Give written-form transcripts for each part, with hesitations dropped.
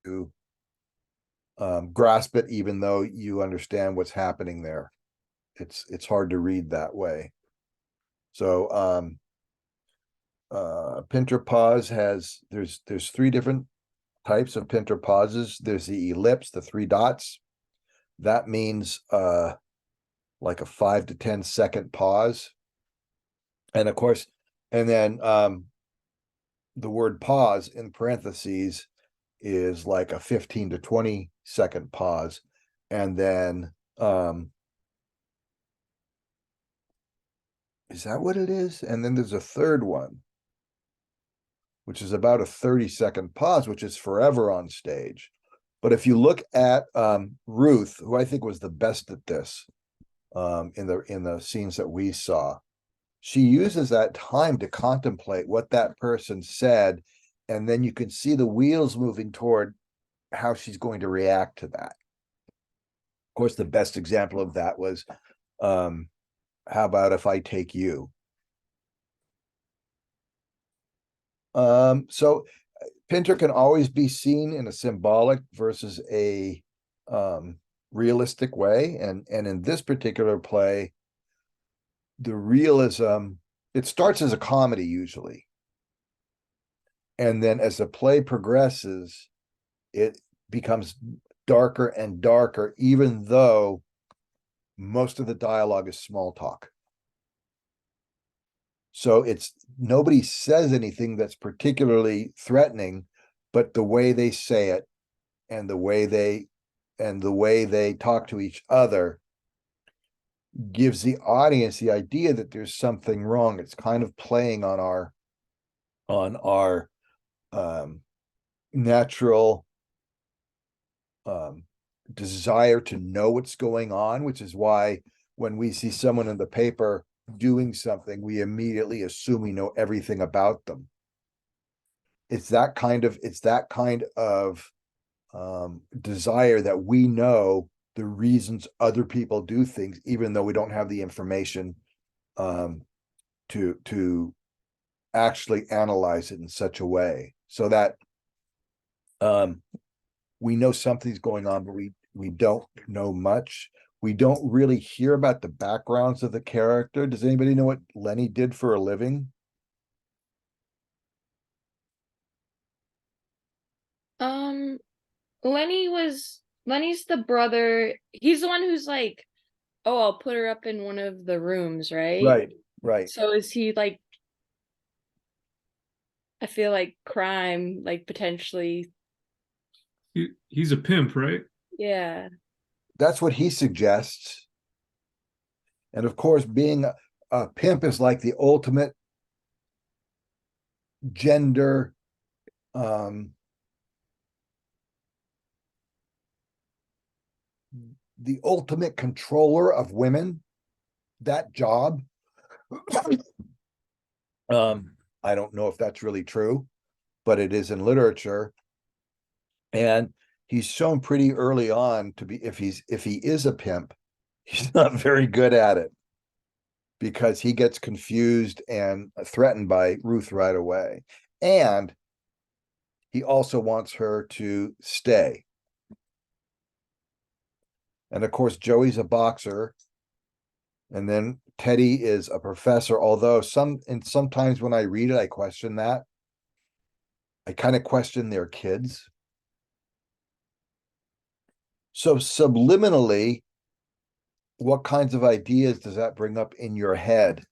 to grasp it, even though you understand what's happening there. It's hard to read that way. So pinter pause has there's three different types of pinter pauses. There's the ellipse, the three dots. That means like a 5 to 10 second pause. And of course, and then the word pause in parentheses is like a 15 to 20 second pause. And then is that what it is? And then there's a third one, which is about a 30-second pause, which is forever on stage. But if you look at Ruth, who I think was the best at this in the scenes that we saw, she uses that time to contemplate what that person said, and then you can see the wheels moving toward how she's going to react to that. Of course, the best example of that was, how about if I take you? So Pinter can always be seen in a symbolic versus a realistic way. And in this particular play, the realism, it starts as a comedy usually. And then as the play progresses, it becomes darker and darker, even though most of the dialogue is small talk. So it's nobody says anything that's particularly threatening, but the way they say it and the way they talk to each other gives the audience the idea that there's something wrong. It's kind of playing on our natural desire to know what's going on, which is why when we see someone in the paper doing something, we immediately assume we know everything about them. It's that kind of desire that we know the reasons other people do things, even though we don't have the information to actually analyze it in such a way, so that we know something's going on, but we don't know much. We don't really hear about the backgrounds of the character. Does anybody know what Lenny did for a living? Lenny's the brother. He's the one who's like, oh, I'll put her up in one of the rooms, right? Right. So is he like, I feel like crime, like potentially. He's a pimp, right? Yeah. That's what he suggests. And of course, being a pimp is like the ultimate gender the ultimate controller of women, that job. I don't know if that's really true, but it is in literature. And he's shown pretty early on to be, if he is a pimp, he's not very good at it, because he gets confused and threatened by Ruth right away. And he also wants her to stay. And of course, Joey's a boxer. And then Teddy is a professor, although sometimes when I read it, I question that. I kind of question their kids. So subliminally, what kinds of ideas does that bring up in your head?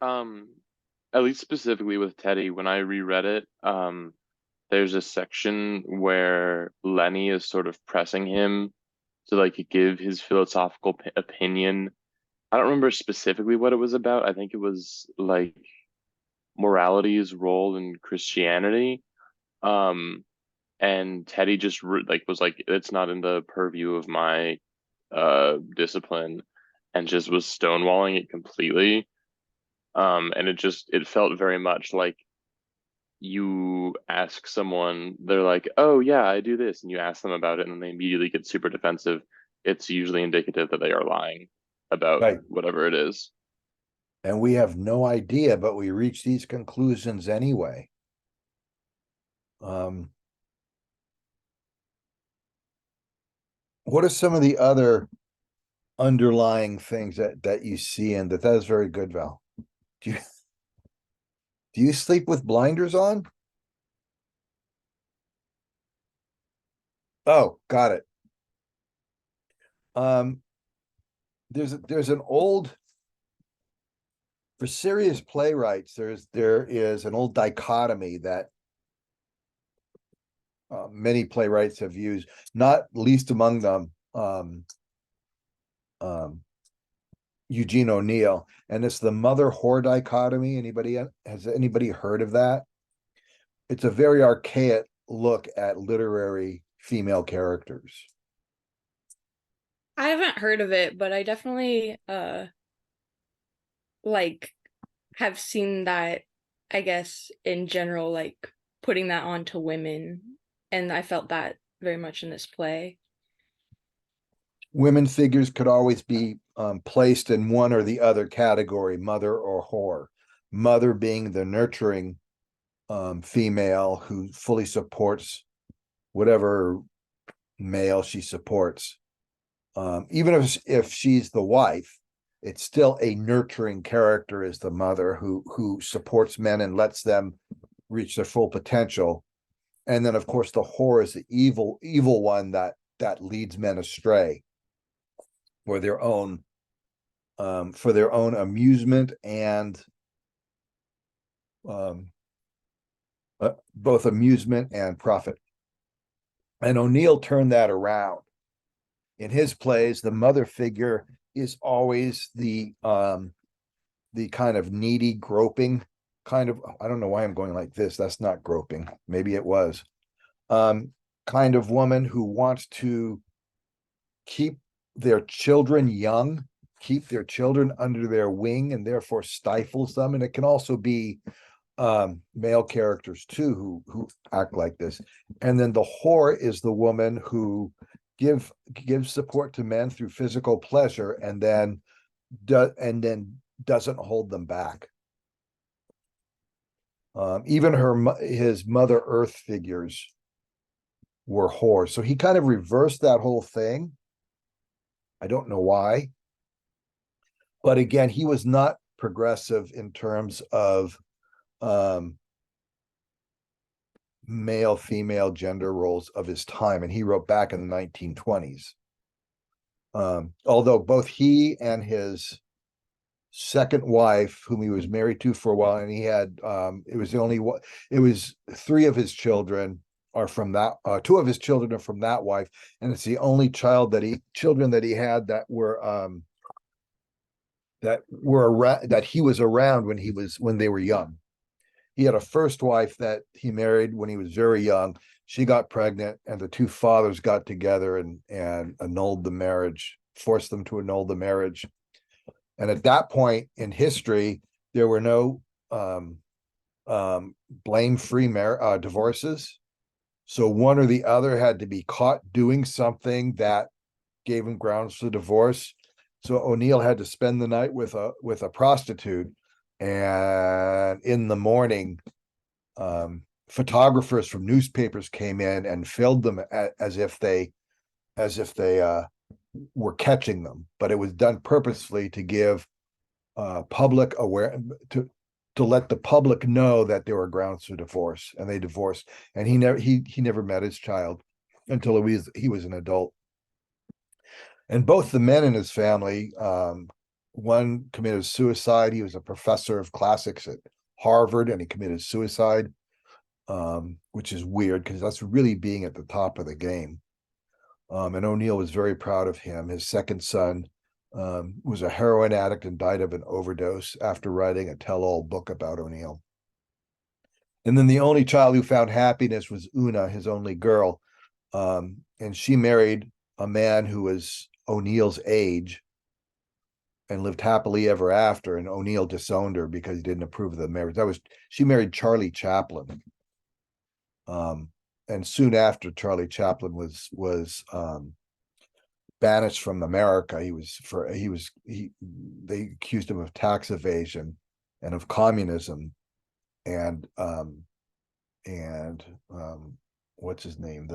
At least specifically with Teddy, when I reread it, there's a section where Lenny is sort of pressing him to like give his philosophical opinion. I don't remember specifically what it was about. I think it was like morality's role in Christianity. And Teddy just like was like, it's not in the purview of my discipline, and just was stonewalling it completely. And it felt very much like you ask someone, they're like, oh yeah, I do this, and you ask them about it and then they immediately get super defensive. It's usually indicative that they are lying about Right. whatever it is. And we have no idea, but we reach these conclusions anyway. What are some of the other underlying things that you see in that? That is very good, Val. Do you sleep with blinders on? Oh, got it. There's an old, for serious playwrights, there is an old dichotomy that many playwrights have used, not least among them Eugene O'Neill, and it's the mother whore dichotomy. Has anybody heard of that? It's a very archaic look at literary female characters. I haven't heard of it, but I definitely like have seen that, I guess, in general, like putting that onto women, and I felt that very much in this play. Women figures could always be placed in one or the other category, mother or whore. Mother being the nurturing female who fully supports whatever male she supports. Even if she's the wife, it's still a nurturing character as the mother who supports men and lets them reach their full potential. And then, of course, the whore is the evil one that leads men astray for their own amusement and both amusement and profit. And O'Neill turned that around. In his plays, the mother figure is always the kind of needy, groping kind of, I don't know why I'm going like this. That's not groping. Maybe it was. Kind of woman who wants to keep their children young, keep their children under their wing, and therefore stifles them. And it can also be male characters too who act like this. And then the whore is the woman who gives support to men through physical pleasure and then doesn't hold them back. Even his Mother Earth figures were whores. So he kind of reversed that whole thing. I don't know why. But again, he was not progressive in terms of male female gender roles of his time, and he wrote back in the 1920s. Although both he and his second wife, whom he was married to for a while, and he had it was three of his children are from that, two of his children are from that wife, and it's the only children that he had that were around, that he was around when they were young. He had a first wife that he married when he was very young. She got pregnant, and the two fathers got together and annulled the marriage, forced them to annul the marriage. And at that point in history, there were no blame-free divorces. So one or the other had to be caught doing something that gave him grounds for divorce. So O'Neill had to spend the night with a prostitute, and in the morning, photographers from newspapers came in and filmed them as if they were catching them, but it was done purposefully to give public to let the public know that there were grounds for divorce, and they divorced. And he never met his child until he was an adult. And both the men in his family, one committed suicide. He was a professor of classics at Harvard, and he committed suicide, which is weird because that's really being at the top of the game. And O'Neill was very proud of him. His second son was a heroin addict and died of an overdose after writing a tell-all book about O'Neill. And then the only child who found happiness was Una, his only girl. And she married a man who was O'Neill's age and lived happily ever after. And O'Neill disowned her because he didn't approve of the marriage. She married Charlie Chaplin. And soon after, Charlie Chaplin was banished from America. They accused him of tax evasion and of communism, and what's his name?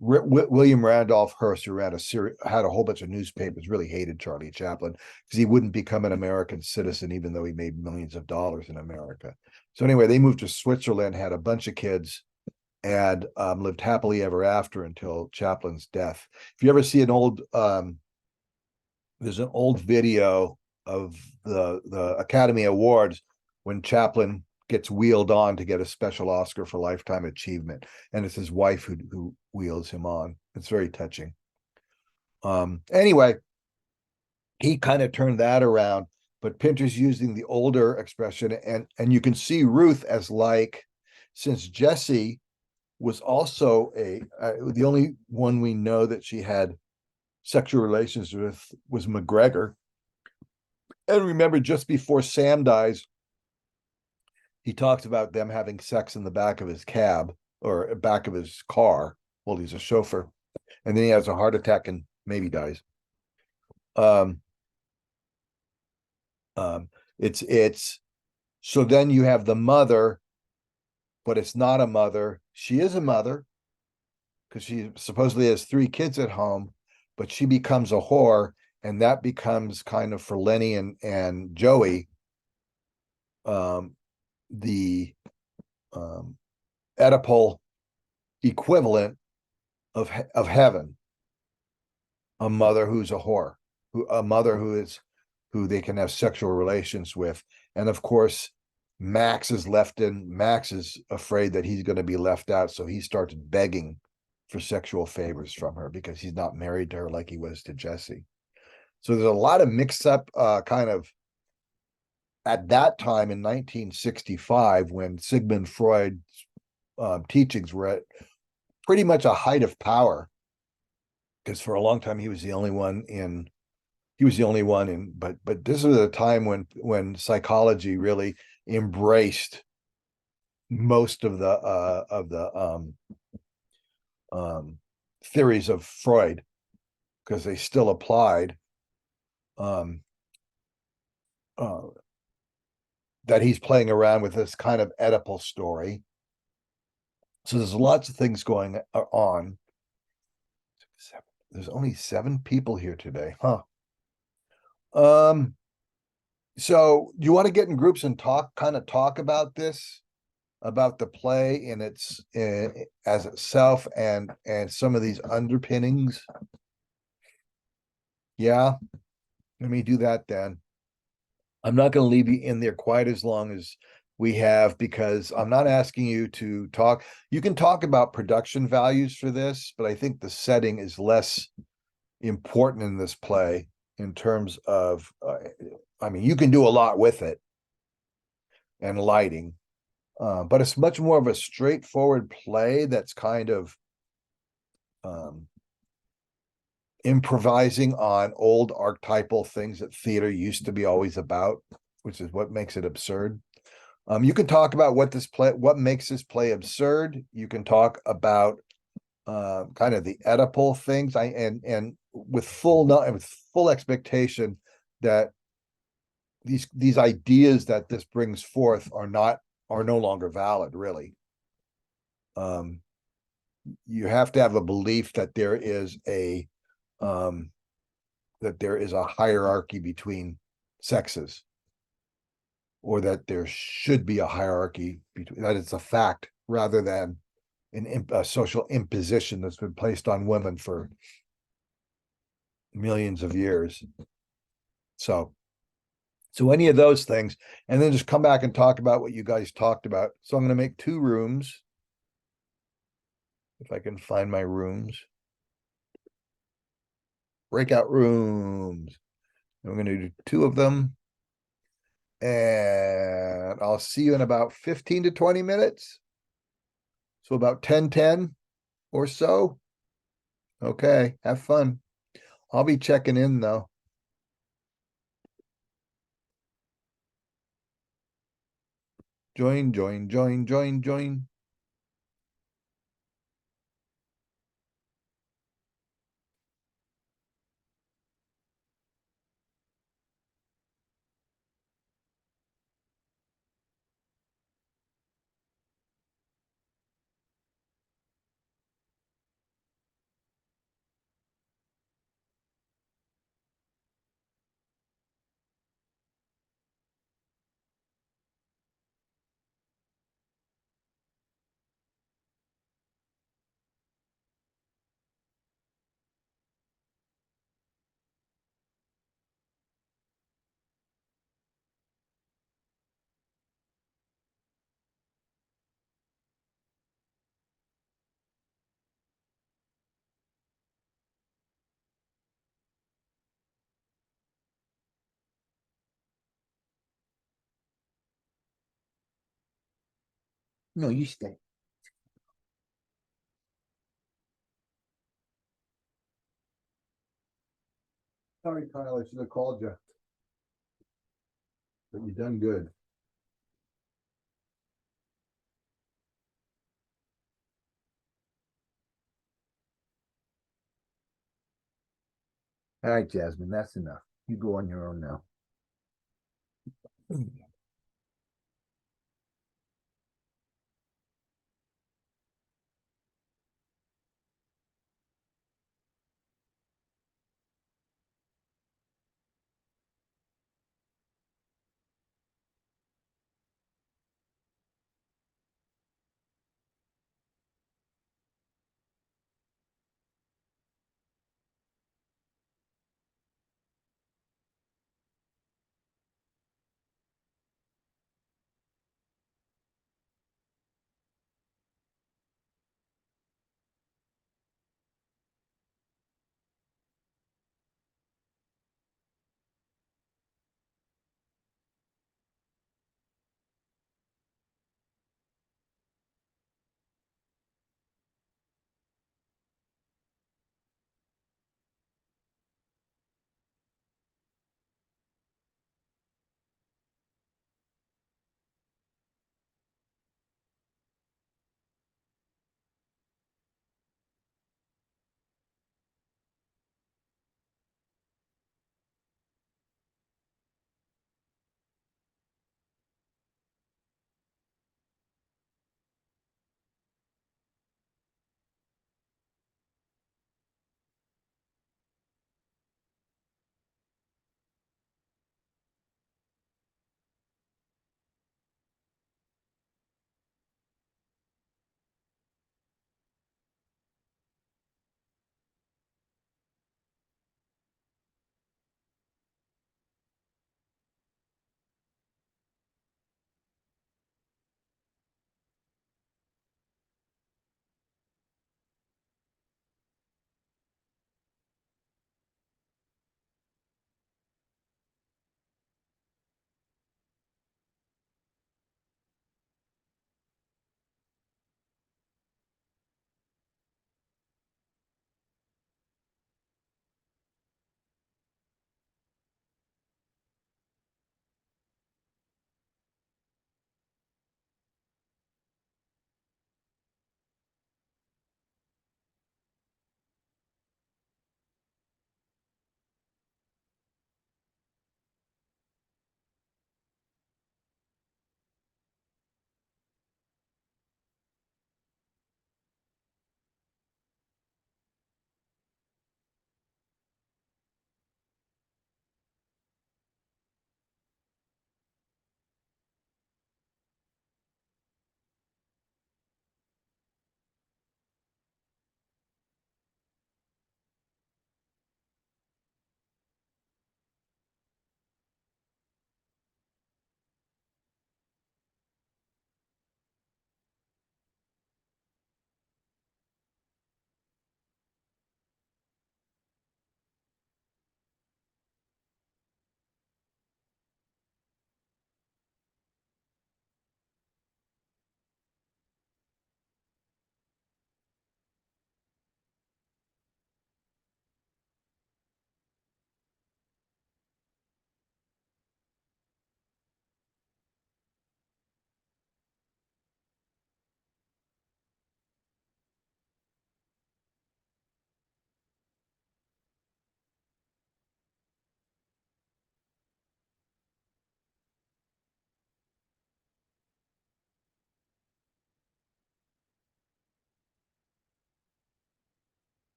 William Randolph Hearst, who had a whole bunch of newspapers, really hated Charlie Chaplin because he wouldn't become an American citizen, even though he made millions of dollars in America. So anyway, they moved to Switzerland, had a bunch of kids, and lived happily ever after until Chaplin's death. If you ever see there's an old video of the Academy Awards when Chaplin gets wheeled on to get a special Oscar for lifetime achievement, and it's his wife who wheels him on. It's very touching. Anyway, he kind of turned that around, but Pinter's using the older expression, and you can see Ruth as like, since Jessie was also the only one we know that she had sexual relations with was McGregor. And remember, just before Sam dies, he talks about them having sex in the back of his cab or back of his car while he's a chauffeur. And then he has a heart attack and maybe dies. It's so then you have the mother, but it's not a mother. She is a mother because she supposedly has 3 kids at home, but she becomes a whore, and that becomes kind of for Lenny and Joey, the Oedipal equivalent of heaven. A mother who's a whore, a mother who they can have sexual relations with. And of course, Max is afraid that he's going to be left out, so he starts begging for sexual favors from her because he's not married to her like he was to Jessie. So there's a lot of mix up kind of at that time in 1965, when Sigmund Freud's teachings were at pretty much a height of power, because for a long time he was the only one in, but this was a time when psychology really embraced most of the theories of Freud, because they still applied. That he's playing around with this kind of Oedipal story. So there's lots of things going on. There's only 7 people here today, huh? So you want to get in groups and talk about this, about the play in its as itself and some of these underpinnings? Yeah, let me do that then. I'm not going to leave you in there quite as long as we have, because I'm not asking you to talk. You can talk about production values for this, but I think the setting is less important in this play in terms of, I mean, you can do a lot with it and lighting, but it's much more of a straightforward play that's kind of improvising on old archetypal things that theater used to be always about, which is what makes it absurd. You can talk about what makes this play absurd. You can talk about kind of the Oedipal things, and with full expectation that these ideas that this brings forth are no longer valid, really. You have to have a belief that there is a hierarchy between sexes, or that there should be a hierarchy between, that it's a fact rather than a social imposition that's been placed on women for millions of years. So any of those things, and then just come back and talk about what you guys talked about. So I'm going to make 2 rooms, if I can find my rooms. Breakout rooms. I'm going to do 2 of them. And I'll see you in about 15 to 20 minutes. So about 10:10 or so. Okay, have fun. I'll be checking in though. Join. No, you stay. Sorry, Kyle, I should have called you. But you done good. All right, Jasmine, that's enough. You go on your own now.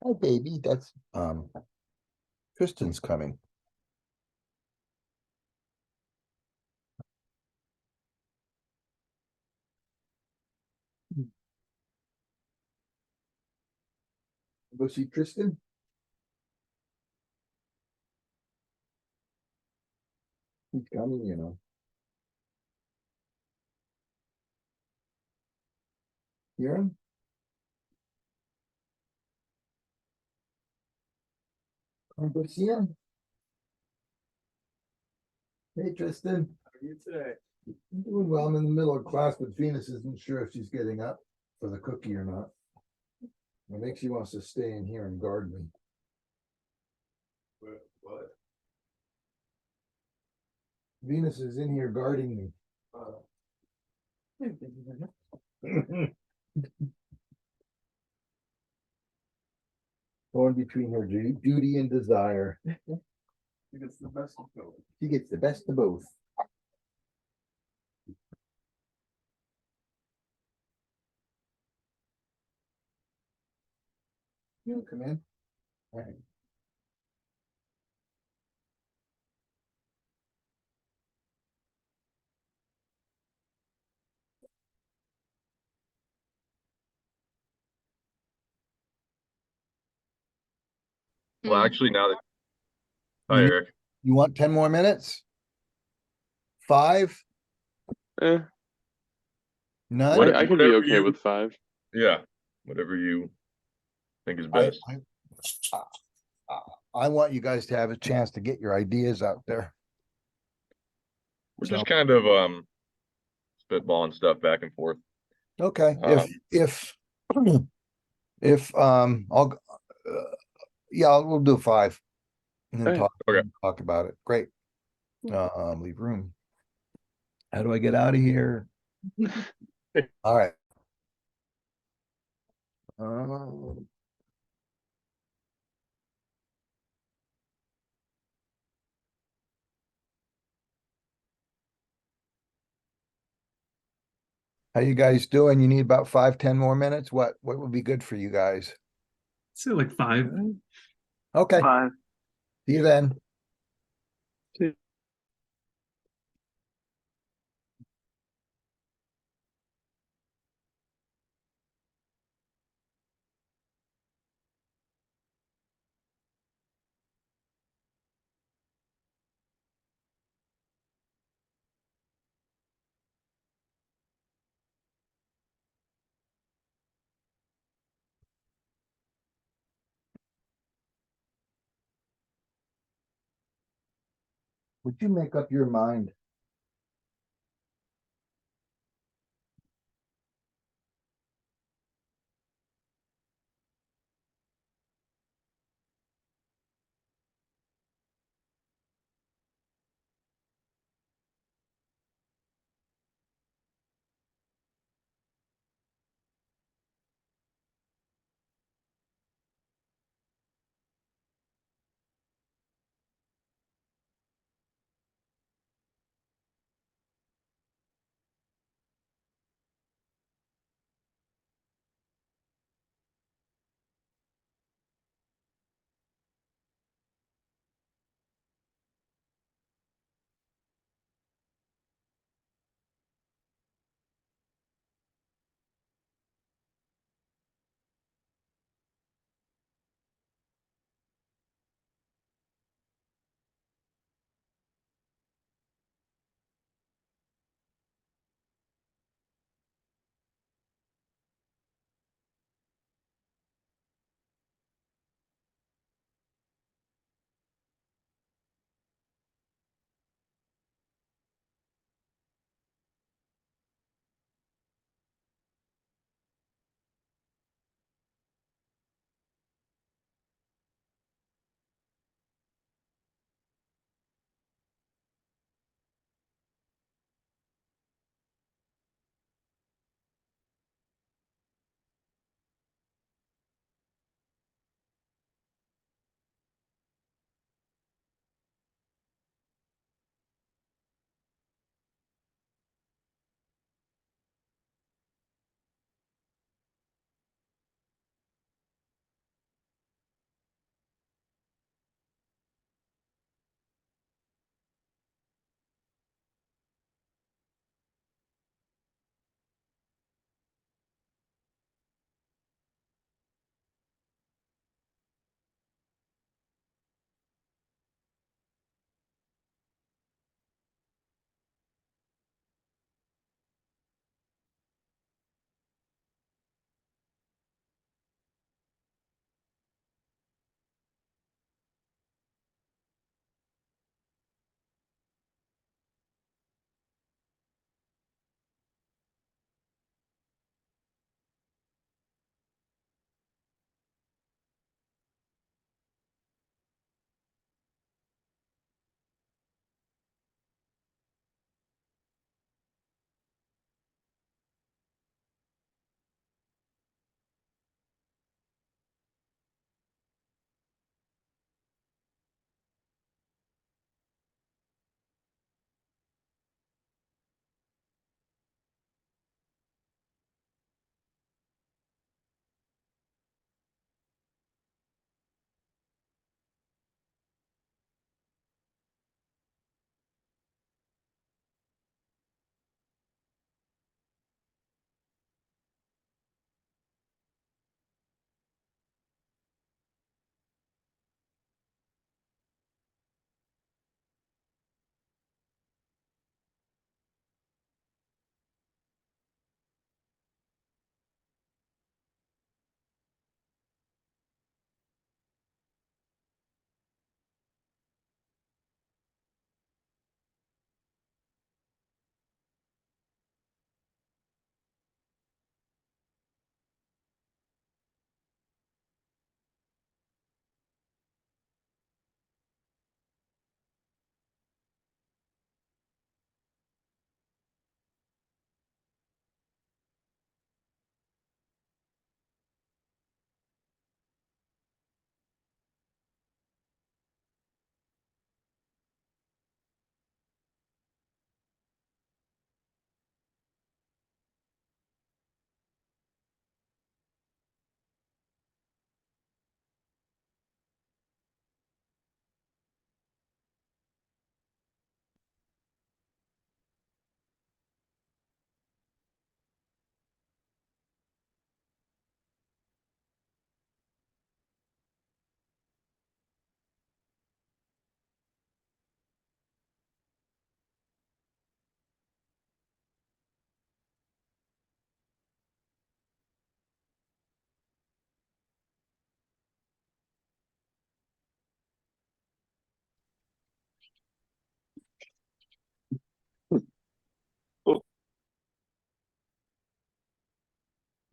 Hi, baby. That's Tristan's coming. Go see Tristan. He's coming, you know. Hear him? Come go see him. Hey, Tristan. How are you today? I'm doing well. I'm in the middle of class, but Venus isn't sure if she's getting up for the cookie or not. I think she wants to stay in here and guard me. What? Venus is in here guarding me. Going between her duty and desire. She gets the best of both. She gets the best of both. You come in. All right. Well, Mm. actually, now that hi You need- Eric, You want 10 more minutes? 5? Eh, None? What- I could be whatever okay you- with 5. yeah, whatever you think is I, best. I want you guys to have a chance to get your ideas out there. We're so- just kind of spitballing stuff back and forth. Okay, I'll, yeah, we'll do 5. And then Okay. talk about it. Great. Leave room. How do I get out of here? All right. How you guys doing? You need about 5-10 more minutes? What would be good for you guys? Say like 5. Okay, 5. see you then. Would you make up your mind?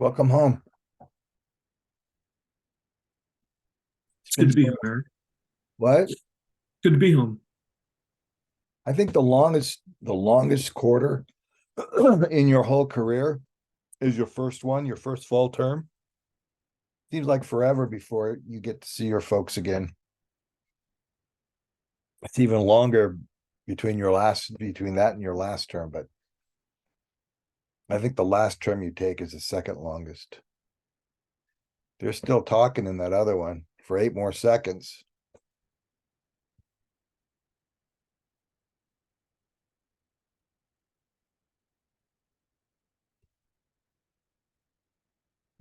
Welcome home. It's good to be home, Eric. What? Good to be home. I think the longest quarter in your whole career is your first one, your first fall term. Seems like forever before you get to see your folks again. It's even longer between that and your last term, but I think the last term you take is the second longest. They're still talking in that other one for 8 more seconds.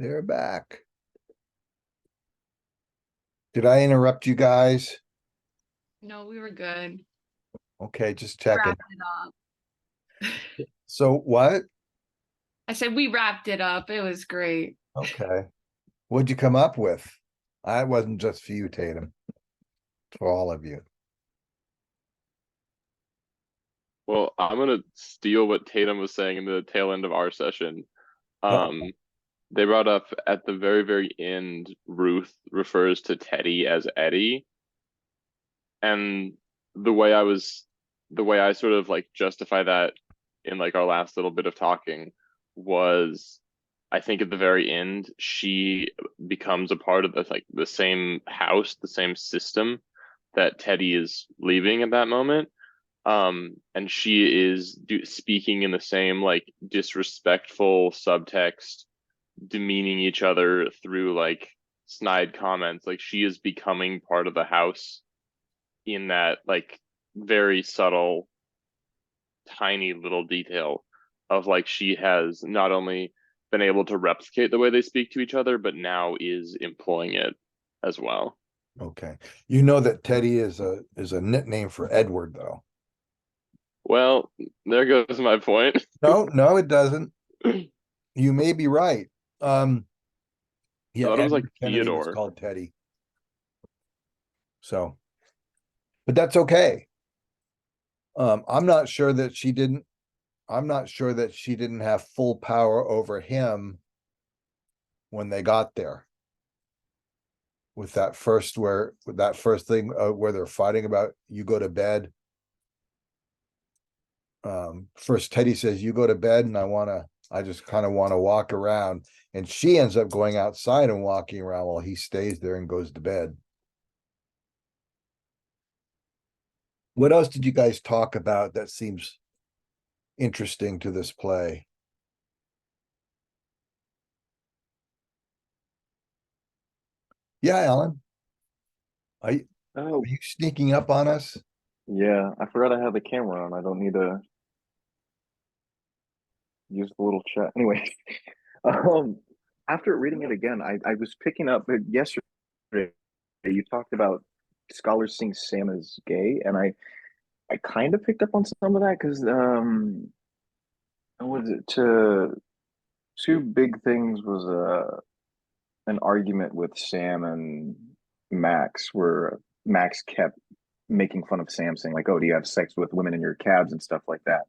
They're back. Did I interrupt you guys? No, we were good. Okay, just checking. Wrapped it up. So what? I said we wrapped it up. It was great. Okay. What'd you come up with? I wasn't just for you, Tatum. For all of you. Well, I'm gonna steal what Tatum was saying in the tail end of our session. They brought up at the very, very end, Ruth refers to Teddy as Eddie. And the way I sort of like justify that in like our last little bit of talking was, I think at the very end, she becomes a part of the same house, the same system that Teddy is leaving at that moment. And she is speaking in the same like disrespectful subtext, demeaning each other through like snide comments. Like she is becoming part of the house in that like very subtle, tiny little detail of like she has not only been able to replicate the way they speak to each other, but now is employing it as well. Okay. You know that Teddy is a nickname for Edward, though. Well, there goes my point. No, it doesn't. You may be right. Yeah, I thought it was like Edward Kennedy was Theodore. called Teddy. So, but that's okay. I'm not sure that she didn't have full power over him when they got there. With that first thing where they're fighting about you go to bed. First Teddy says you go to bed and I just kind of want to walk around, and she ends up going outside and walking around while he stays there and goes to bed. What else did you guys talk about that seems interesting to this play? Yeah, Alan. Are Oh, you sneaking up on us? yeah. I forgot I had the camera on. I don't need to use the little chat. Anyway, um, after reading it again, I was picking up yesterday. You talked about scholars think Sam is gay, and I kind of picked up on some of that because what was it to two big things was an argument with Sam and Max where Max kept making fun of Sam, saying like, "Oh, do you have sex with women in your cabs and stuff like that?"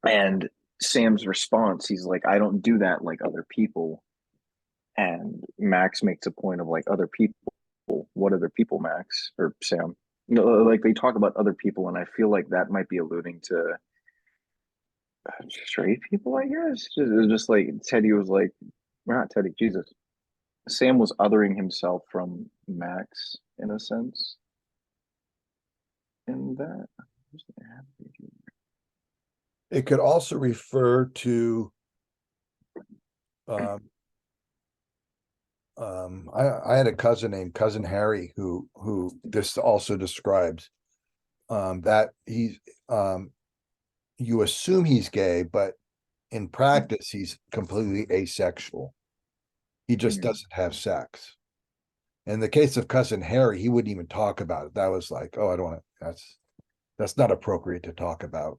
And Sam's response, he's like, "I don't do that like other people." And Max makes a point of like other people. What other people, Max or Sam? You know, like they talk about other people, and I feel like that might be alluding to straight people, I guess. Just like Teddy was like, not Teddy, Jesus. Sam was othering himself from Max in a sense. In that, It could also refer to I had a cousin named Cousin Harry who this also describes that he's you assume he's gay, but in practice he's completely asexual. He just doesn't have sex. In the case of Cousin Harry, he wouldn't even talk about it. That was like, oh, I don't want to, that's not appropriate to talk about.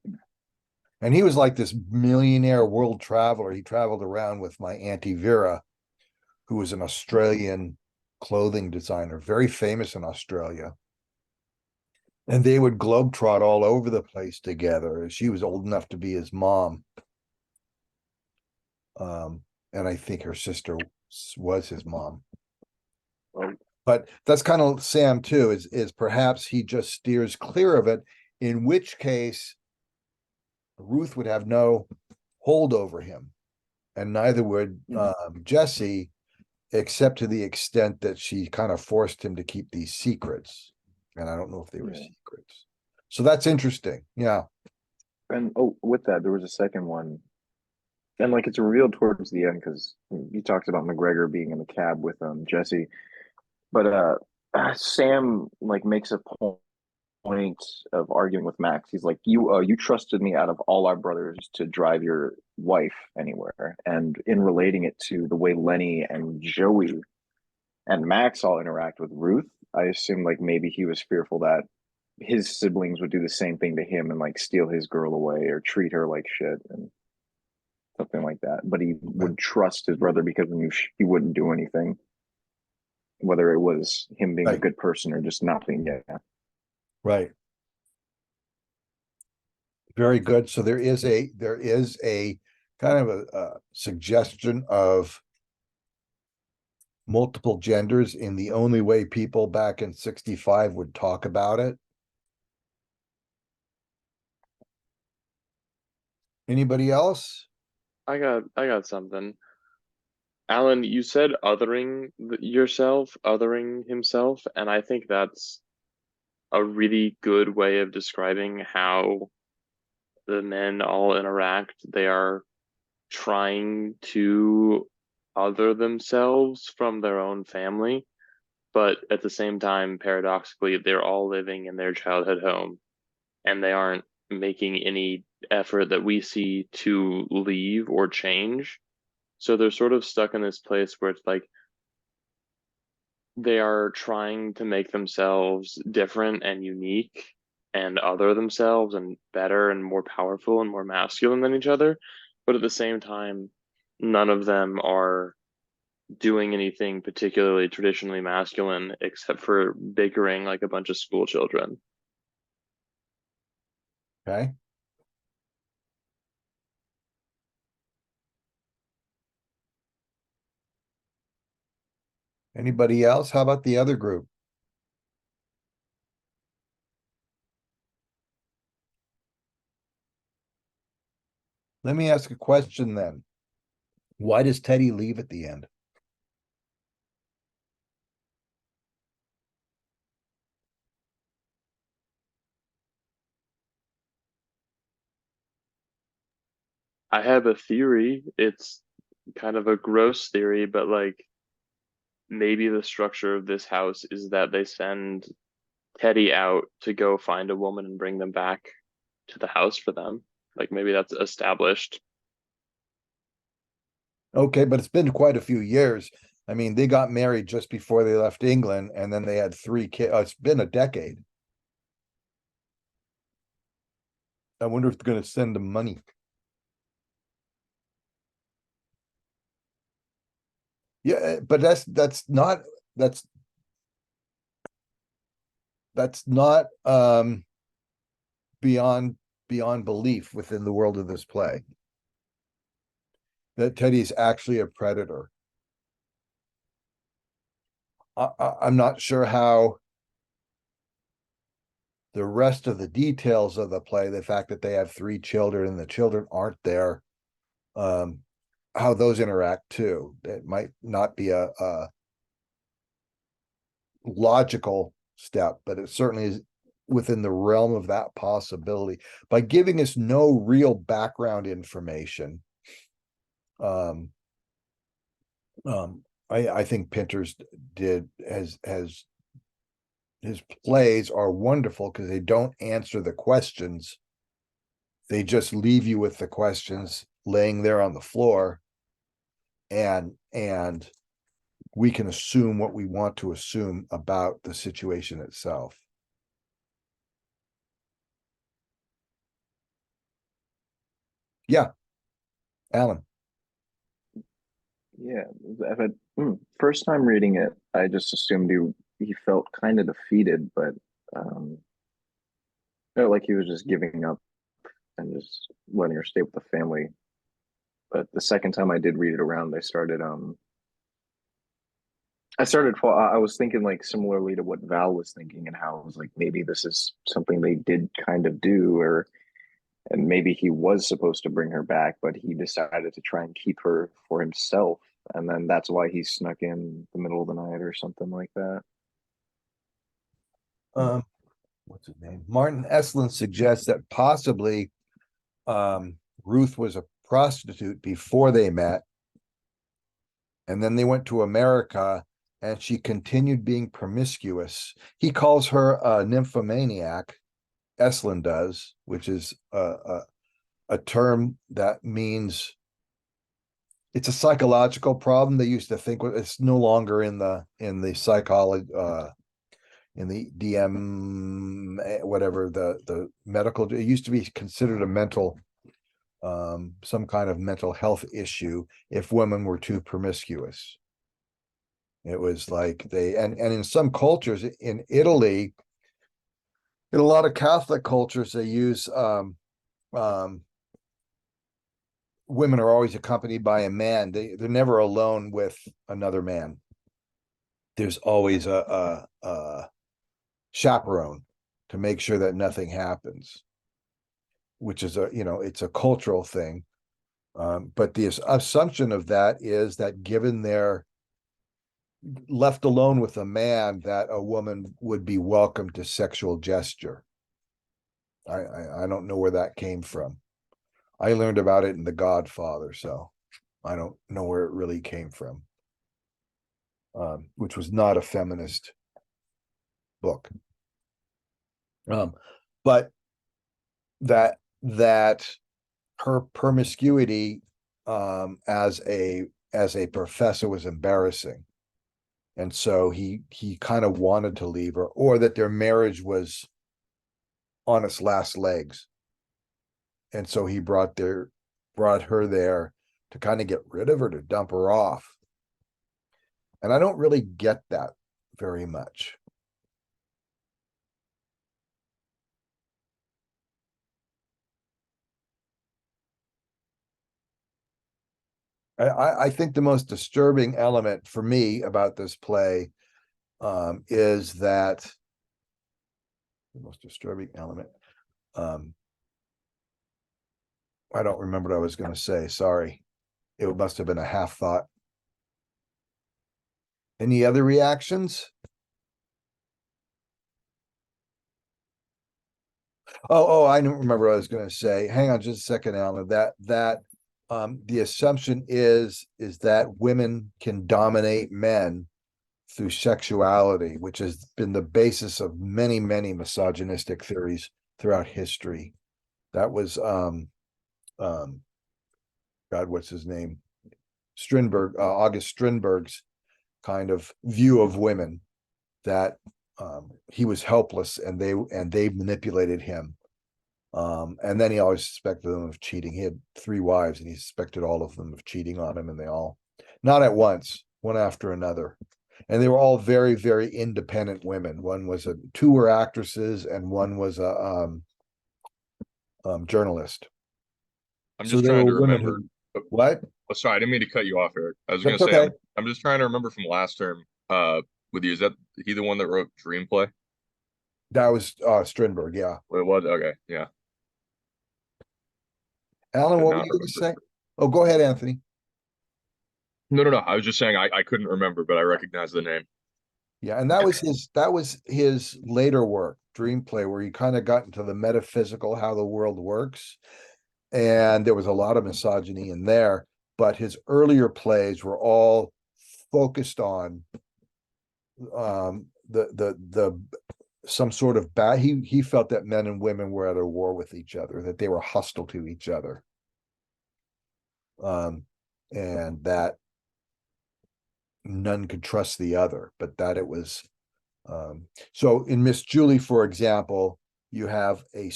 And he was like this millionaire world traveler. He traveled around with my Auntie Vera, who was an Australian clothing designer, very famous in Australia. And they would globetrot all over the place together. She was old enough to be his mom. and I think her sister was his mom. Well, But that's kind of Sam too, is perhaps he just steers clear of it, in which case Ruth would have no hold over him, and neither would Jesse, except to the extent that she kind of forced him to keep these secrets. And I don't know if they were Yeah. secrets. So that's interesting. Yeah. and with that, there was a second one, and like it's revealed towards the end because you talked about McGregor being in the cab with Jesse, but Sam like makes a point of arguing with Max. He's like, you trusted me out of all our brothers to drive your wife anywhere. And in relating it to the way Lenny and Joey and Max all interact with Ruth, I assume like maybe he was fearful that his siblings would do the same thing to him and like steal his girl away or treat her like shit and something like that. But he would trust his brother because he knew he wouldn't do anything, whether it was him being a Right. good person or just not being. Yeah. Right. Very good. So there is a kind of a suggestion of multiple genders in the only way people back in 65 would talk about it. Anybody else? I got something. Alan, you said othering yourself, othering himself, and I think that's a really good way of describing how the men all interact. They are trying to other themselves from their own family, but at the same time, paradoxically, they're all living in their childhood home and they aren't making any effort that we see to leave or change. So they're sort of stuck in this place where it's like they are trying to make themselves different and unique and other themselves and better and more powerful and more masculine than each other. But at the same time, none of them are doing anything particularly traditionally masculine except for bickering like a bunch of school children. Okay. Anybody else? How about the other group? Let me ask a question then. Why does Teddy leave at the end? I have a theory. It's kind of a gross theory, but like maybe the structure of this house is that they send Teddy out to go find a woman and bring them back to the house for them. Like maybe that's established. Okay, but it's been quite a few years. I mean, they got married just before they left England, and then they had 3 kids. It's been a decade. I wonder if they're going to send them money. Yeah, but that's not beyond belief within the world of this play. That Teddy's actually a predator. I'm not sure how the rest of the details of the play, the fact that they have 3 children and the children aren't there, how those interact too. It might not be a logical step, but it certainly is within the realm of that possibility. By giving us no real background information, I think Pinter's has his plays are wonderful because they don't answer the questions. They just leave you with the questions laying there on the floor, and we can assume what we want to assume about the situation itself. Yeah, Alan. Yeah, but first time reading it, I just assumed he felt kind of defeated, but felt like he was just giving up and just letting her stay with the family. But the second time I did read it around, I was thinking like similarly to what Val was thinking, and how it was like maybe this is something they did kind of do, or and maybe he was supposed to bring her back, but he decided to try and keep her for himself, and then that's why he snuck in the middle of the night or something like that. What's his name? Martin Estlin suggests that possibly Ruth was a prostitute before they met, and then they went to America and she continued being promiscuous. He calls her a nymphomaniac, Estlin does, which is a term that means it's a psychological problem. They used to think it's no longer in the psychology in the DM whatever the medical. It used to be considered a mental some kind of mental health issue if women were too promiscuous. It was like and in some cultures in Italy, in a lot of Catholic cultures, they use women are always accompanied by a man. They're never alone with another man. There's always a chaperone to make sure that nothing happens, which is it's a cultural thing. But the assumption of that is that given they're left alone with a man, that a woman would be welcome to sexual gesture. I don't know where that came from. I learned about it in The Godfather, so I don't know where it really came from, which was not a feminist book. But that her promiscuity as a professor was embarrassing, and so he kind of wanted to leave her, or that their marriage was on its last legs, and so he brought her there to kind of get rid of her, to dump her off. And I don't really get that very much. I think the most disturbing element for me about this play is that the most disturbing element. I don't remember what I was going to say. Sorry. It must have been a half thought. Any other reactions? Oh, I don't remember what I was going to say. Hang on just a second, Alan. That the assumption is that women can dominate men through sexuality, which has been the basis of many, many misogynistic theories throughout history. That was God, what's his name? Strindberg, August Strindberg's kind of view of women, that he was helpless and they manipulated him. And then he always suspected them of cheating. He had 3 wives and he suspected all of them of cheating on him, and they all, not at once, one after another. And they were all very, very independent women. Two were actresses and one was a journalist. I'm So just they trying were to women remember. what? Oh, sorry, I didn't mean to cut you off, Eric. I was That's gonna say okay. I'm just trying to remember from last term. With you, is that he the one that wrote Dream Play? That was Strindberg, yeah. Well, it was okay, yeah. Alan, Could what were not you going to say? remember. Oh, go ahead, Anthony. No. I was just saying I couldn't remember, but I recognize the name. Yeah, and that was his later work, Dream Play, where he kind of got into the metaphysical, how the world works. And there was a lot of misogyny in there, but his earlier plays were all focused on the some sort of he felt that men and women were at a war with each other, that they were hostile to each other. And that none could trust the other, but that it was so in Miss Julie, for example, you have a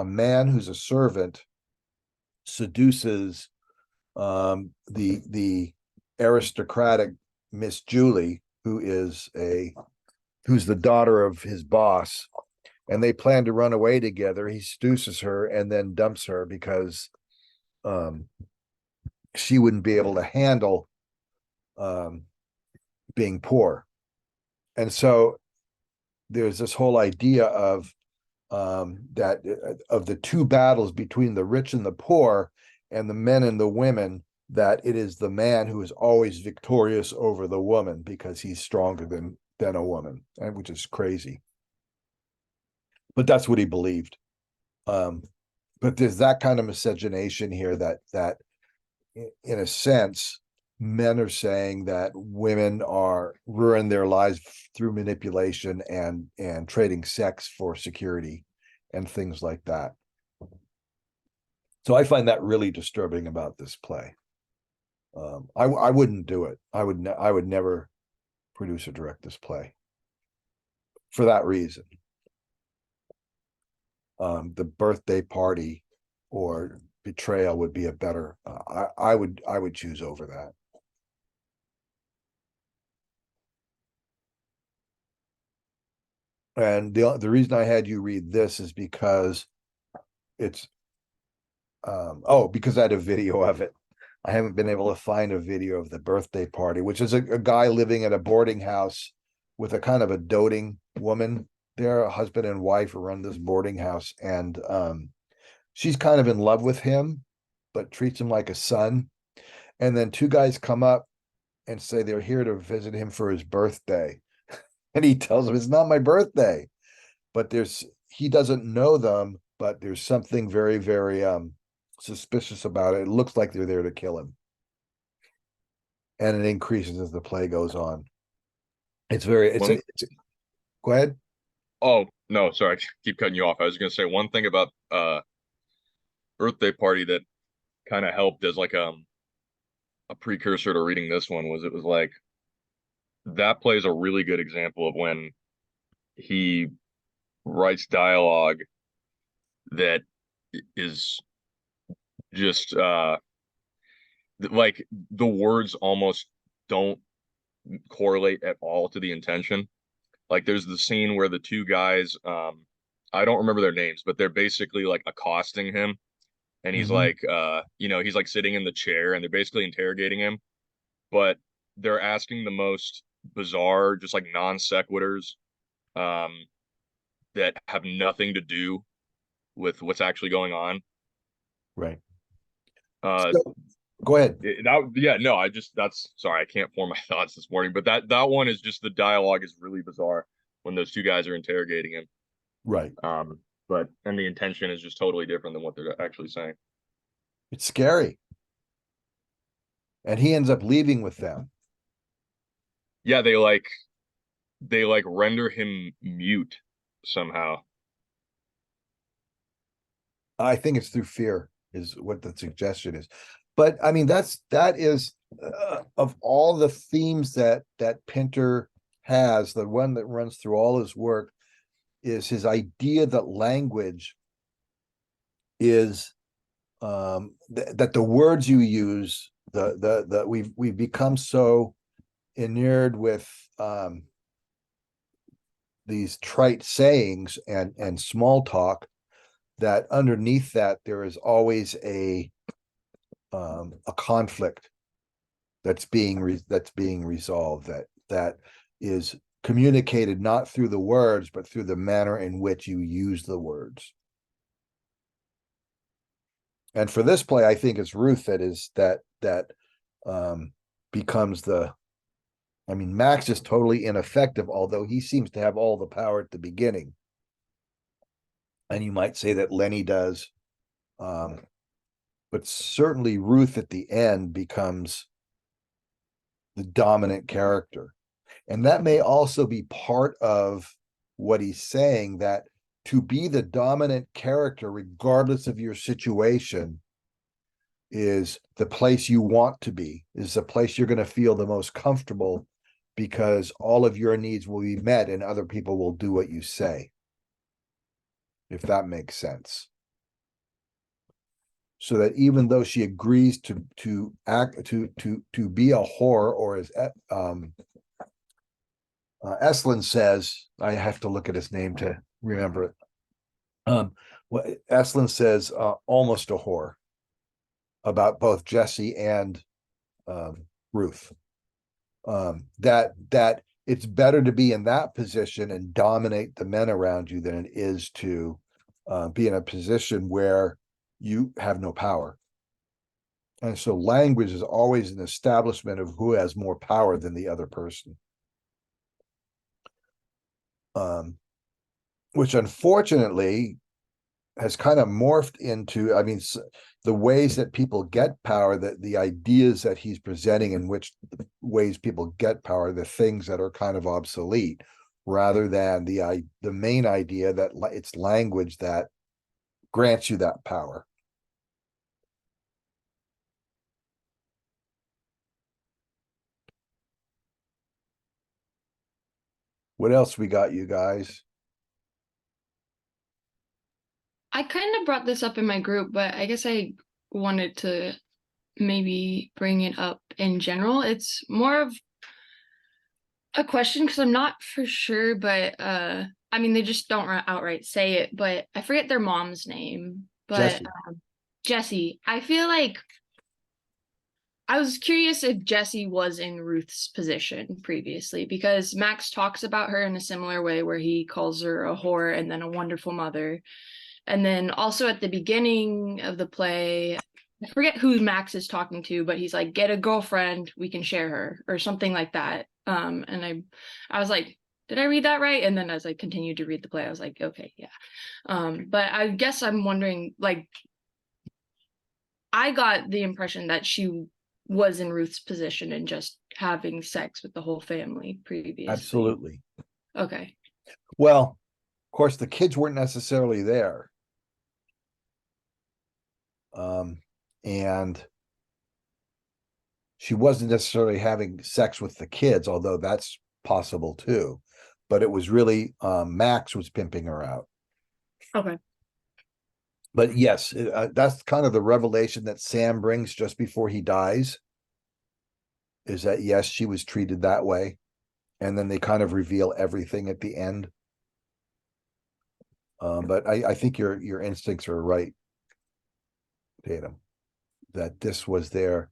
man who's a servant seduces the aristocratic Miss Julie, who's the daughter of his boss, and they plan to run away together. He seduces her and then dumps her because she wouldn't be able to handle being poor. And so there's this whole idea of that of the two battles between the rich and the poor and the men and the women, that it is the man who is always victorious over the woman because he's stronger than a woman, and which is crazy. But that's what he believed. But there's that kind of miscegenation here that in a sense, men are saying that women are ruin their lives through manipulation and trading sex for security and things like that. So I find that really disturbing about this play. I wouldn't do it. I would never produce or direct this play for that reason. The birthday party or betrayal would be a better. I would choose over that. And the reason I had you read this is because it's because I had a video of it. I haven't been able to find a video of the birthday party, which is a guy living at a boarding house with a kind of a doting woman. They're a husband and wife who run this boarding house, and she's kind of in love with him, but treats him like a son. And then two guys come up and say they're here to visit him for his birthday. And he tells them it's not my birthday, but he doesn't know them, but there's something very, very suspicious about it. It looks like they're there to kill him. And it increases as the play goes on. It's go ahead. Oh, no, sorry, I keep cutting you off. I was gonna say one thing about birthday party that kind of helped as like a precursor to reading this one was it was like that play is a really good example of when he writes dialogue that is just like the words almost don't correlate at all to the intention. Like there's the scene where the two guys, I don't remember their names, but they're basically like accosting him, and he's like, he's like sitting in the chair, and they're basically interrogating him, but they're asking the most bizarre, just like non sequiturs, that have nothing to do with what's actually going on. Right. So, go ahead. That's sorry, I can't form my thoughts this morning, but that one is just the dialogue is really bizarre when those two guys are interrogating him. Right. But the intention is just totally different than what they're actually saying. It's scary. And he ends up leaving with them. Yeah, they like render him mute somehow. I think it's through fear is what the suggestion is. But I mean, that is of all the themes that Pinter has, the one that runs through all his work is his idea that language is that the words you use, the we've become so inured with these trite sayings and small talk that underneath that there is always a conflict that's being resolved, that is communicated not through the words but through the manner in which you use the words. And for this play, I think it's Ruth that becomes the. I mean, Max is totally ineffective, although he seems to have all the power at the beginning. And you might say that Lenny does. But certainly Ruth at the end becomes the dominant character. And that may also be part of what he's saying, that to be the dominant character, regardless of your situation, is the place you want to be, is the place you're going to feel the most comfortable, because all of your needs will be met and other people will do what you say, if that makes sense. So that even though she agrees to be a whore, or as Estlin says, I have to look at his name to remember it. What Estlin says, almost a whore. about both Jesse and Ruth. That it's better to be in that position and dominate the men around you than it is to be in a position where you have no power. And so language is always an establishment of who has more power than the other person. Which unfortunately has kind of morphed into, I mean, the ways that people get power, that the ideas that he's presenting in which ways people get power, the things that are kind of obsolete, rather than the main idea that it's language that grants you that power. What else we got, you guys? I kind of brought this up in my group, but I guess I wanted to maybe bring it up in general. It's more of a question because I'm not for sure, but I mean they just don't outright say it, but I forget their mom's name. But Jesse. Jesse, I feel like I was curious if Jesse was in Ruth's position previously, because Max talks about her in a similar way where he calls her a whore and then a wonderful mother. And then also at the beginning of the play, I forget who Max is talking to, but he's like, get a girlfriend, we can share her, or something like that. And I was like, did I read that right? And then as I continued to read the play, I was like, okay, yeah. But I guess I'm wondering, like, I got the impression that she was in Ruth's position and just having sex with the whole family previously. Absolutely. Okay. Well, of course, the kids weren't necessarily there. And she wasn't necessarily having sex with the kids, although that's possible too. But it was really Max was pimping her out. Okay. But yes, that's kind of the revelation that Sam brings just before he dies, is that yes, she was treated that way. And then they kind of reveal everything at the end. But I think your instincts are right, Tatum, that this was there.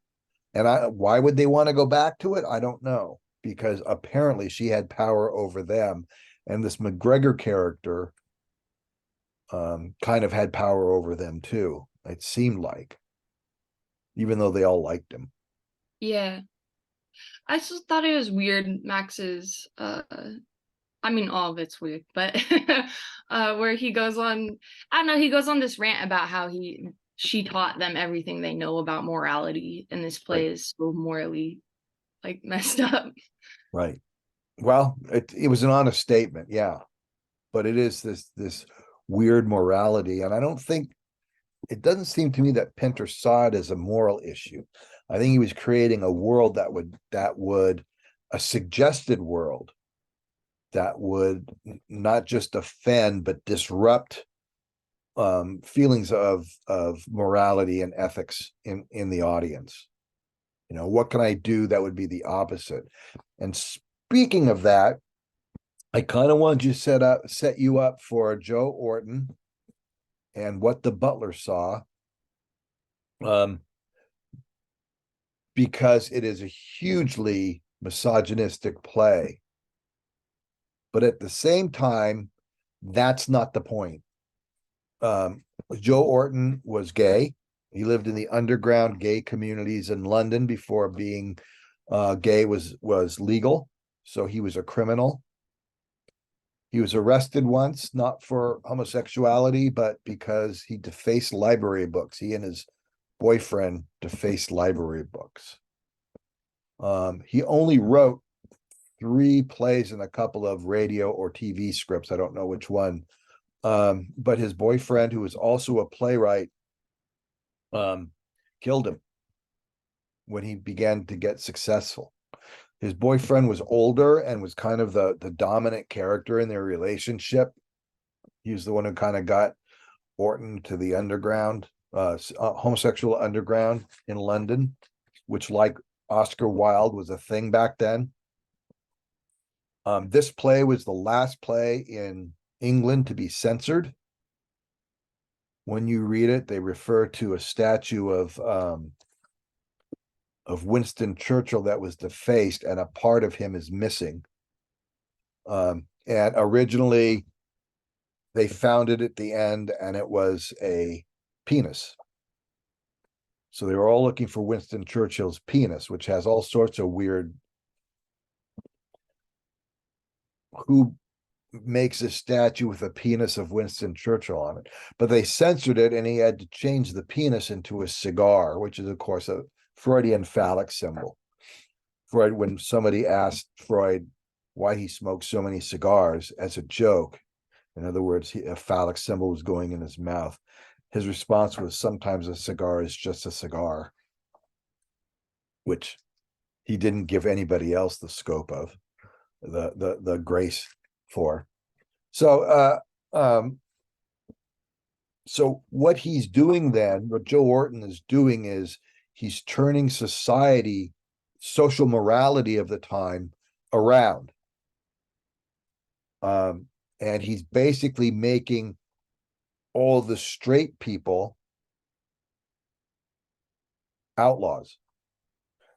And why would they want to go back to it? I don't know, because apparently she had power over them. And this McGregor character kind of had power over them too, it seemed like, even though they all liked him. Yeah. I just thought it was weird, Max's I mean all of it's weird, but where he goes on, I don't know, he goes on this rant about how she taught them everything they know about morality, and this play is so morally like messed up. Right. Well, it was an honest statement, yeah. But it is this weird morality. And I don't think, it doesn't seem to me that Pinter saw it as a moral issue. I think he was creating a world that would a suggested world that would not just offend but disrupt feelings of morality and ethics in the audience. You know, what can I do that would be the opposite? And speaking of that, I kind of wanted to set you up for Joe Orton and What the Butler Saw, because it is a hugely misogynistic play. But at the same time, that's not the point. Joe Orton was gay. He lived in the underground gay communities in London before being gay was legal. So he was a criminal. He was arrested once, not for homosexuality, but because he defaced library books. He and his boyfriend defaced library books. He only wrote 3 plays and a couple of radio or TV scripts. I don't know which one. But his boyfriend, who was also a playwright, killed him when he began to get successful. His boyfriend was older and was kind of the dominant character in their relationship. He was the one who kind of got Orton to the underground, homosexual underground in London, which, like Oscar Wilde, was a thing back then. This play was the last play in England to be censored. when you read it, they refer to a statue of Winston Churchill that was defaced, and a part of him is missing. And originally they found it at the end, and it was a penis. So they were all looking for Winston Churchill's penis, which has all sorts of weird. Who makes a statue with a penis of Winston Churchill on it? But they censored it, and he had to change the penis into a cigar, which is, of course, a Freudian phallic symbol. Freud, when somebody asked Freud why he smoked so many cigars as a joke, in other words, a phallic symbol was going in his mouth, his response was, sometimes a cigar is just a cigar, which he didn't give anybody else the scope of, the grace for. So so what he's doing then, what Joe Orton is doing, is he's turning society, social morality of the time around. And he's basically making all the straight people outlaws.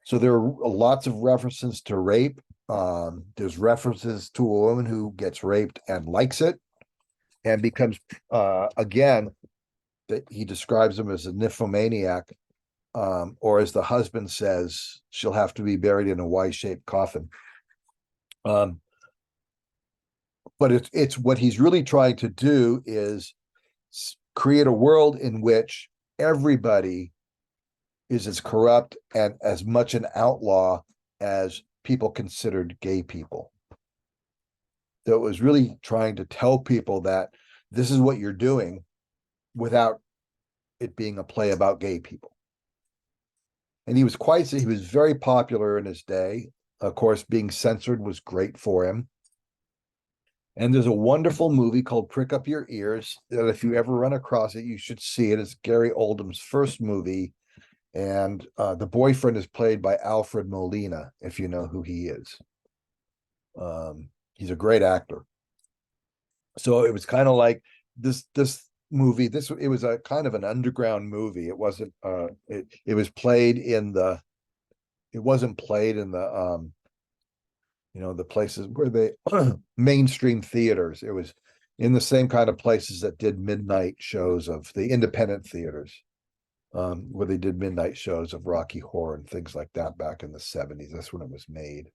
So there are lots of references to rape. There's references to a woman who gets raped and likes it, and becomes, again, that he describes him as a nymphomaniac, or as the husband says, she'll have to be buried in a Y-shaped coffin. But it's what he's really trying to do is create a world in which everybody is as corrupt and as much an outlaw as people considered gay people. So it was really trying to tell people that this is what you're doing without it being a play about gay people. And he was very popular in his day. Of course, being censored was great for him. And there's a wonderful movie called Prick Up Your Ears that if you ever run across it, you should see it. It's Gary Oldham's first movie. And the boyfriend is played by Alfred Molina, if you know who he is. He's a great actor. So it was kind of like this movie. It was a kind of an underground movie. It wasn't. It was played in the. It wasn't played in the the places where they mainstream theaters. It was in the same kind of places that did midnight shows of the independent theaters, where they did midnight shows of Rocky Horror and things like that back in the 70s. That's when it was made.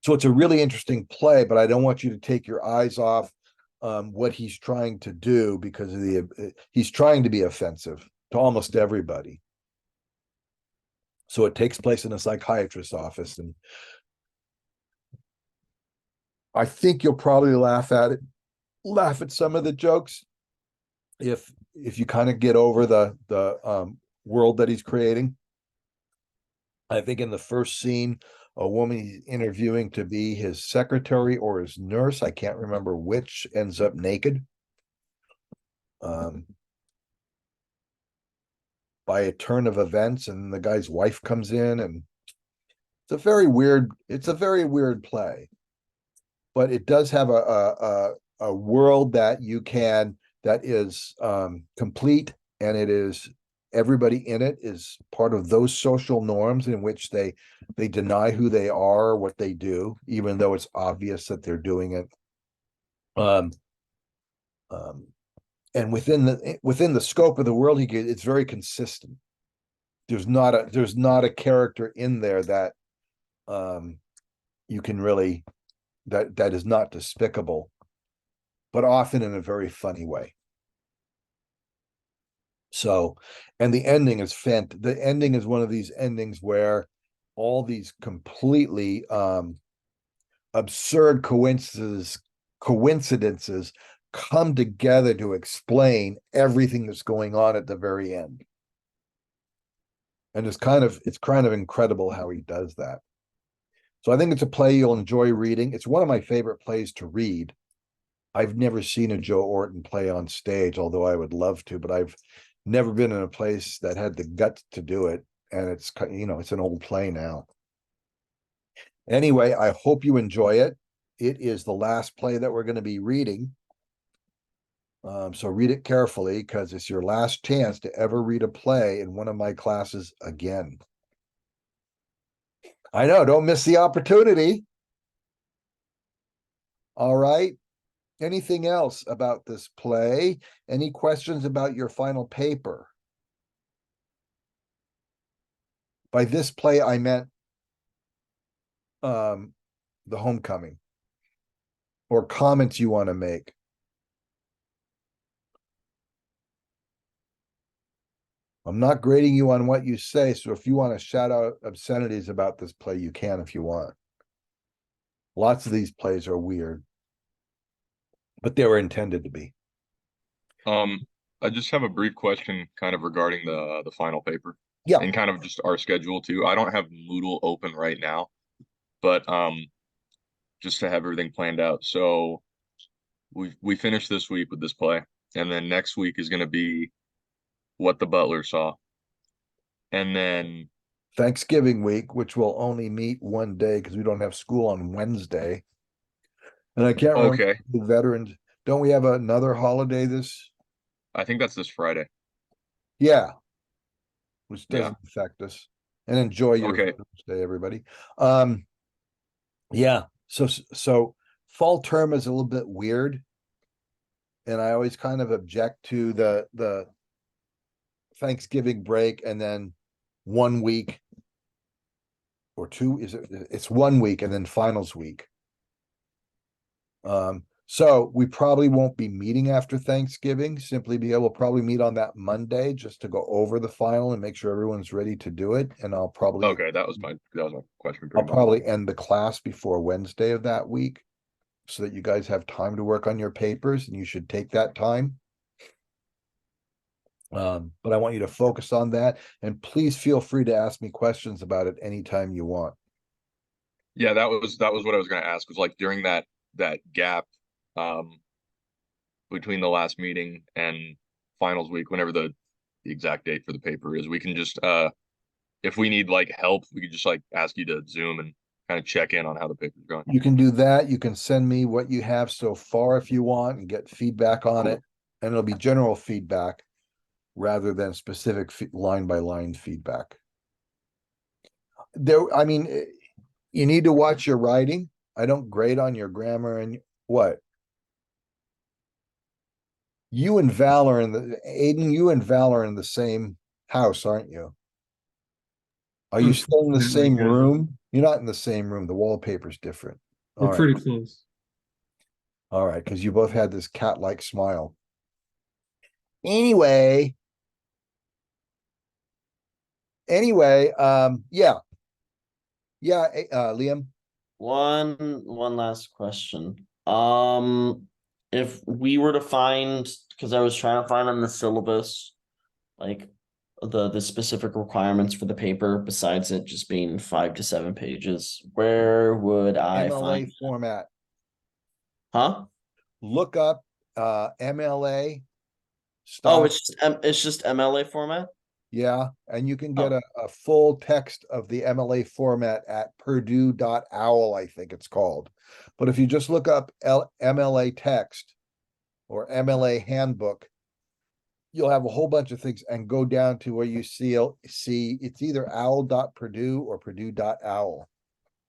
So it's a really interesting play, but I don't want you to take your eyes off what he's trying to do, because of he's trying to be offensive to almost everybody. So it takes place in a psychiatrist's office, and I think you'll probably laugh at some of the jokes if you kind of get over the world that he's creating. I think in the first scene, a woman he's interviewing to be his secretary or his nurse, I can't remember which, ends up naked. By a turn of events, and the guy's wife comes in, and it's a very weird play. But it does have a world that is complete, and it is, everybody in it is part of those social norms in which they deny who they are, what they do, even though it's obvious that they're doing it. And within the scope of the world it's very consistent. There's not a character in there that you can really that is not despicable, but often in a very funny way. So, and the ending is the ending is one of these endings where all these completely absurd coincidences come together to explain everything that's going on at the very end. And it's kind of incredible how he does that. So I think it's a play you'll enjoy reading. It's one of my favorite plays to read. I've never seen a Joe Orton play on stage, although I would love to, but I've never been in a place that had the guts to do it. And it's an old play now. Anyway, I hope you enjoy it. It is the last play that we're going to be reading. So read it carefully because it's your last chance to ever read a play in one of my classes again. I know, don't miss the opportunity. All right. Anything else about this play? Any questions about your final paper? By this play, I meant the homecoming, or comments you want to make. I'm not grading you on what you say, so if you want to shout out obscenities about this play, you can if you want. Lots of these plays are weird, but they were intended to be. I just have a brief question kind of regarding the final paper. Yeah. And kind of just our schedule too. I don't have Moodle open right now, but just to have everything planned out. So we finished this week with this play, and then next week is going to be What the Butler Saw. And then Thanksgiving week, which will only meet one day because we don't have school on Wednesday. And I can't remember okay, the veterans. Don't we have another holiday this? I think that's this Friday. Yeah. Which Yeah. doesn't affect us. And enjoy your Okay. Veterans Day, everybody. Yeah. So fall term is a little bit weird. And I always kind of object to the Thanksgiving break and then 1 week or two, it's 1 week and then finals week. So we probably won't be meeting after Thanksgiving, simply we'll probably meet on that Monday just to go over the final and make sure everyone's ready to do it. And I'll probably Okay, that was my question. I'll probably end the class before Wednesday of that week so that you guys have time to work on your papers, and you should take that time. But I want you to focus on that, and please feel free to ask me questions about it anytime you want. Yeah, that was what I was going to ask, was like during that gap between the last meeting and finals week, whenever the exact date for the paper is, we can just if we need like help, we could just like ask you to Zoom and kind of check in on how the paper's going. You can do that. You can send me what you have so far if you want and get feedback on it. And it'll be general feedback rather than specific line by line feedback. I mean, you need to watch your writing. I don't grade on your grammar and what? You and Val are Aiden, you and Val are in the same house, aren't you? Are you still in the same room? You're not in the same room. The wallpaper's different. We're pretty close. All right, because you both had this cat-like smile. Anyway, yeah. Liam. One last question. If we were to find, because I was trying to find on the syllabus, like the specific requirements for the paper, besides it just being 5 to 7 pages, where would I MLA find? format. Huh? Look up MLA. Oh, it's just MLA format? Yeah, and you can get a full text of the MLA format at purdue.owl, I think it's called. But if you just look up MLA text or MLA handbook, you'll have a whole bunch of things and go down to where you see it's either owl.purdue or purdue.owl.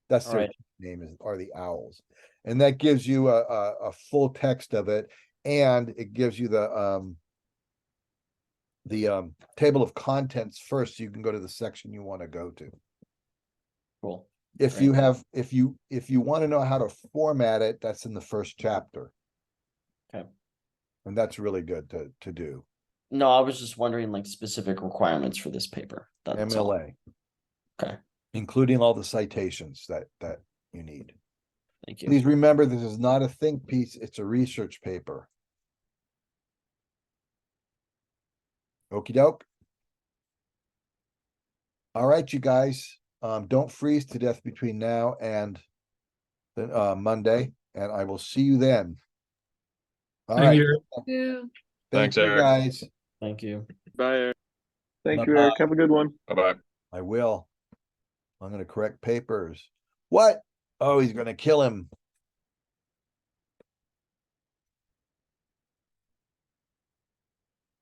That's their name are the owls. And that gives you a full text of it, and it gives you the table of contents first, so you can go to the section you want to go to. Cool. If you want to know how to format it, that's in the first chapter. Okay. And that's really good to do. No, I was just wondering like specific requirements for this paper. That's all. MLA. Okay. Including all the citations that you need. Thank you. Please remember, this is not a think piece, it's a research paper. Okie doke. All right, you guys, don't freeze to death between now and the Monday, and I will see you then. All Thank right. you. Yeah. Thanks, you, Eric. guys. Thank you. Bye, Eric. Thank you, Eric. Have a good one. Bye-bye. I will. I'm going to correct papers. What? Oh, he's going to kill him.